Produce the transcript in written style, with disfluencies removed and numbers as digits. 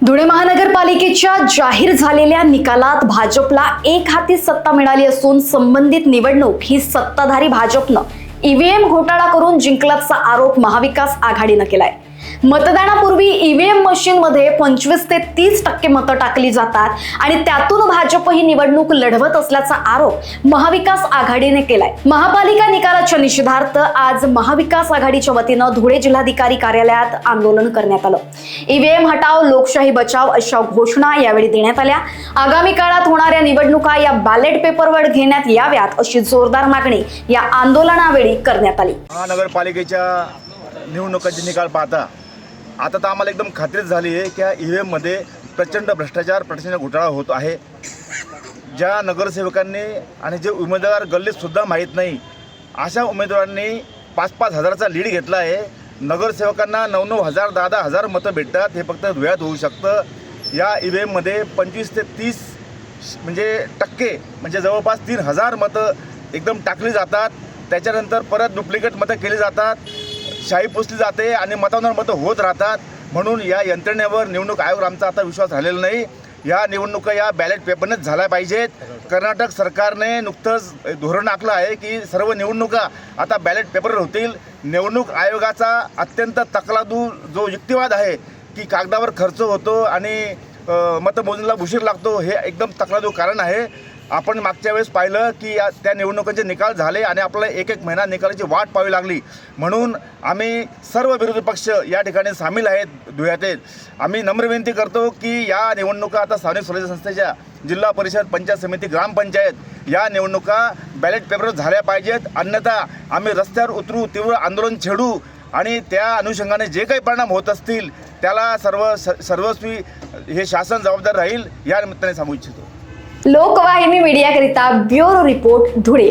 धुळे महानगरपालिकेच्या जाहीर झालेल्या निकालात भाजपला एक हाती सत्ता मिळाली असून संबंधित निवडणूक ही सत्ताधारी भाजपनं ईव्हीएम घोटाळा करून जिंकल्याचा आरोप महाविकास आघाडीनं केलाय। मतदानापूर्वी ईव्हीएम मशीनमध्ये 25 ते 30% मतं टाकली जातात आणि त्यातून भाजप ही निवडणूक लढवत असल्याचा आरोप महाविकास आघाडीने केलाय। महापालिका निकालाच्या निषेधार्थ आज महाविकास आघाडीच्या वतीनं धुळे जिल्हाधिकारी कार्यालयात आंदोलन करण्यात आलं। ईव्हीएम हटाव लोकशाही बचाव अशा घोषणा यावेळी देण्यात आल्या। आगामी काळात होणाऱ्या निवडणुका या बॅलेट पेपरवर घेण्यात याव्यात अशी जोरदार मागणी या आंदोलनावेळी करण्यात आली। महानगरपालिकेच्या निवडणुकांचे निकाल पाहता आता तर आम्हाला एकदम खात्री झाली आहे की ईव्हीएममध्ये प्रचंड भ्रष्टाचार प्रचंड घोटाळा होत आहे। ज्या नगरसेवकांनी आणि जे उमेदवार गल्लीतसुद्धा माहीत नाही अशा उमेदवारांनी 5-5 हजाराचा लीड घेतला आहे। नगरसेवकांना 9-9 हजार 10-10 हजार मतं भेटतात, हे फक्त धुळ्यात होऊ शकतं। या ईव्हीएममध्ये 25 ते 30 म्हणजे जवळपास 3000 मतं एकदम टाकली जातात। त्याच्यानंतर परत डुप्लिकेट मतं केली जातात, शाई पुसली जाते आणि मतांवर मतं होत राहतात। म्हणून या यंत्रणेवर निवडणूक आयोगावर आमचा आता विश्वास राहिलेला नाही। या निवडणुका या बॅलेट पेपरनेच झाल्या पाहिजेत। कर्नाटक सरकारने नुकतंच धोरण आखलं आहे की सर्व निवडणुका आता बॅलेट पेपरवर होतील। निवडणूक आयोगाचा अत्यंत तकलादू जो युक्तिवाद आहे की कागदावर खर्च होतो आणि मतमोजणीला उशीर लागतो, हे एकदम तकलादू कारण आहे। आपण मागच्या वेळेस पाहिलं की त्या निवडणुकांचे निकाल झाले आणि आपल्याला एक महिना निकालाची वाट पाहावी लागली। म्हणून आम्ही सर्व विरोधी पक्ष या ठिकाणी सामील आहेत धुळ्यातील। आम्ही नम्र विनंती करतो की या निवडणुका आता स्थानिक स्वराज्य संस्थेच्या जिल्हा परिषद, पंचायत समिती, ग्रामपंचायत या निवडणुका बॅलेट पेपरवर झाल्या पाहिजेत। अन्यथा आम्ही रस्त्यावर उतरू, तीव्र आंदोलन छेडू आणि त्या अनुषंगाने जे काही परिणाम होत असतील त्याला सर्वस्वी हे शासन जबाबदार राहील, या निमित्ताने सांगू इच्छितो। लोकवाहिनी मीडियाकरिता ब्युरो रिपोर्ट धुळे।